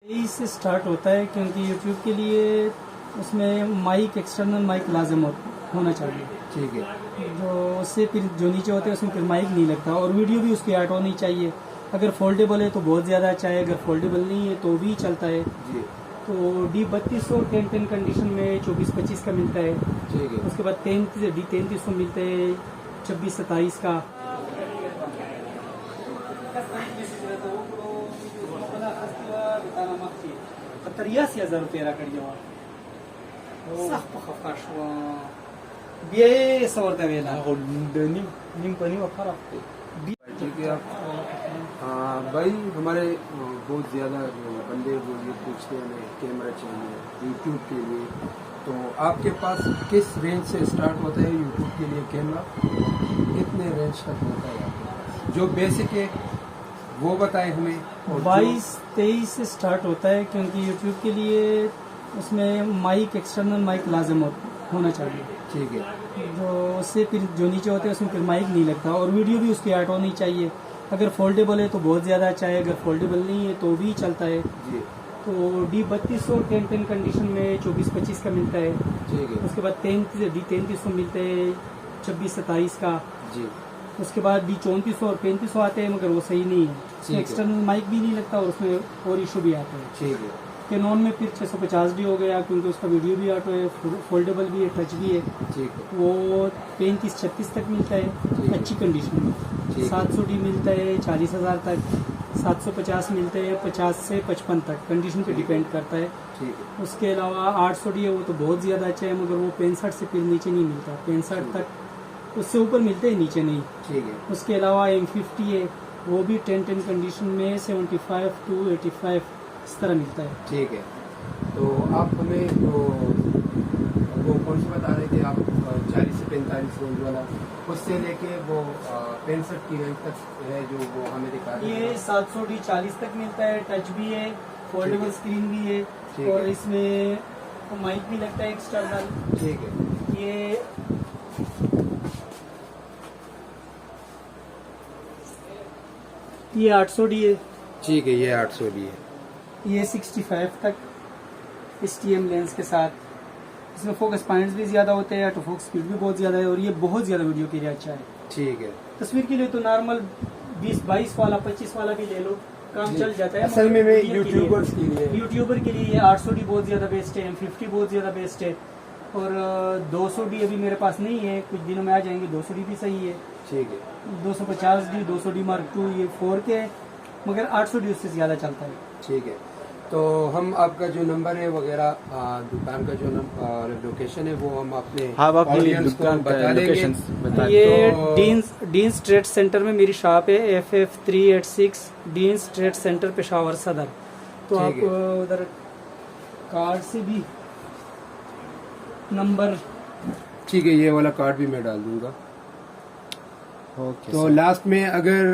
से स्टार्ट होता है क्योंकि यूट्यूब के लिए उसमें माइक एक्सटर्नल माइक लाजम होना चाहिए। ठीक है। जो उससे फिर जो नीचे होते हैं उसमें फिर माइक नहीं लगता और वीडियो भी उसकी ऐड होनी चाहिए। अगर फोल्डेबल है तो बहुत ज़्यादा अच्छा है, अगर फोल्डेबल नहीं है तो भी चलता है। जी। तो D3200 10-10 कंडीशन में 24-25 का मिलता है। ठीक है। उसके बाद D3300 मिलता है 26-27 का। ठीक है। भाई हमारे बहुत ज़्यादा बंदे वो ये पूछते हैं हमें कैमरा चाहिए यूट्यूब के लिए, तो आपके पास किस रेंज से स्टार्ट होता है यूट्यूब के लिए कैमरा, कितने रेंज तक होता है आपके पास? जो बेसिक है वो बताएं हमें। 22-23 से स्टार्ट होता है क्योंकि यूट्यूब के लिए उसमें माइक एक्सटर्नल माइक लाजम होना चाहिए। ठीक है। जो उससे फिर जो नीचे होते हैं उसमें फिर माइक नहीं लगता और वीडियो भी उसकी ऐड होनी चाहिए। अगर फोल्डेबल है तो बहुत ज़्यादा अच्छा है, अगर फोल्डेबल नहीं है तो भी चलता है। जी। तो D3200 10-10 कंडीशन में 24-25 का मिलता है। ठीक है। उसके बाद D3300 मिलते हैं 26-27 का। जी। उसके बाद D3400 और 3500 आते हैं मगर वो सही नहीं है, उसमें एक्सटर्नल माइक भी नहीं लगता और उसमें और इशू भी आते हैं। ठीक है। कैनॉन में फिर 650D हो गया क्योंकि उसका वीडियो भी ऑटो है, फोल्डेबल भी है, टच भी है। ठीक है। वो 35-36 तक मिलता है अच्छी कंडीशन में। 700D मिलता है 40,000 तक, 750 मिलते हैं 50 से 55 तक, कंडीशन पे डिपेंड करता है। ठीक है। उसके अलावा 800D है, वो तो बहुत ज़्यादा अच्छा है मगर वो 65 से फिर नीचे नहीं मिलता, 65 तक उससे ऊपर मिलते हैं, नीचे नहीं। ठीक है। उसके अलावा M50 है, वो भी 10-10 कंडीशन में 75 to 85 इस तरह मिलता है। ठीक है। तो आप हमें वो कौन सी बता रहे थे आप, 40 से 45 रेंज वाला, उससे लेके वो 65 की रेंज तक है जो वो हमें दिखा रहे ये 700D 40 तक मिलता है, टच भी है, फोल्डेबल स्क्रीन भी है और इसमें माइक भी लगता है एक्सटर्नल। ठीक है। ये 800D है। ठीक है। ये 800D है। ये 65 तक STM लेंस के साथ, इसमें फोकस पॉइंट्स भी ज़्यादा होते हैं, ऑटो फोकस स्पीड भी बहुत ज़्यादा है और ये बहुत ज़्यादा वीडियो के लिए अच्छा है। ठीक है। तस्वीर के लिए तो नॉर्मल 20-22 वाला 25 वाला भी ले लो, काम चल जाता है। असल में यूट्यूबर्स के लिए यूट्यूबर के लिए ये 800D बहुत ज़्यादा बेस्ट है, M50 बहुत ज़्यादा बेस्ट है और 200D अभी मेरे पास नहीं है, कुछ दिनों में आ जाएंगे। 200D भी सही है। ठीक है। 250D 200D Mark II ये 4K है मगर 800D उससे ज़्यादा चलता है। ठीक है। तो हम आपका जो नंबर है वगैरह, दुकान का जो लोकेशन है वो हम अपने ऑडियंस को बता देंगे। ये डीन्स ट्रेड सेंटर में मेरी शॉप है, FF 386 deans trade centre Peshawar सदर। तो आप उधर कार्ड से भी नंबर। ठीक है। ये वाला कार्ड भी मैं डाल दूंगा। तो लास्ट में अगर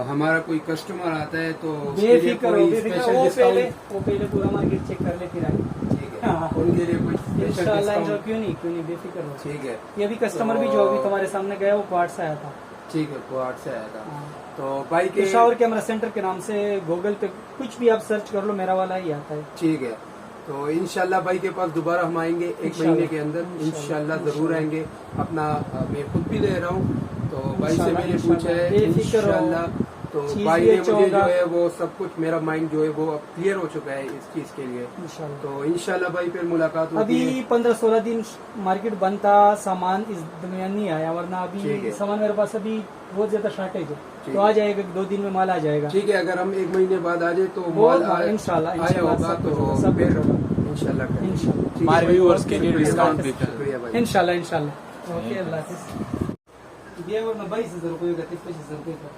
हमारा कोई कस्टमर आता है तो बेफिक्र हो, वो पहले पूरा मार्केट चेक कर ले फिर आए। ठीक है। उनके लिए कोई इंशाल्लाह, क्यों नहीं बेफिक्र हो। ठीक है। ये भी कस्टमर भी जो अभी तुम्हारे सामने गया वो क्वाड से आया था। ठीक है। क्वाड से आया था। तो भाई के पेशावर कैमरा सेंटर के नाम से गूगल पे कुछ भी आप सर्च कर लो, मेरा वाला ही आता है। ठीक है। तो इंशाल्लाह भाई के पास दोबारा हम आएंगे 1 महीने के अंदर, इंशाल्लाह जरूर आएंगे। अपना मैं खुद भी ले रहा हूँ, तो भाई से मैंने पूछा है इंशाल्लाह, तो भाई ने मुझे जो है वो सब कुछ, मेरा माइंड जो है वो अब क्लियर हो चुका है इस चीज के लिए। तो इंशाल्लाह भाई फिर मुलाकात होगी। अभी 15-16 दिन मार्केट बंद था, सामान इस दरमियान नहीं आया, वरना अभी सामान मेरे पास अभी बहुत ज्यादा शॉर्टेज है। तो आ जाएगा, 2 दिन में माल आ जाएगा। ठीक है। अगर हम 1 महीने बाद आ जाए तो माल इंशाल्लाह आया होगा, तो सब इंशाल्लाह हमारे व्यूअर्स के लिए डिस्काउंट भी इंशाल्लाह। ओके, अल्लाह हाफिज़। ये और 22,000 रुपये का 25,000 रुपये का।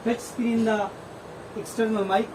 टच स्क्रीन दा एक्सटर्नल माइक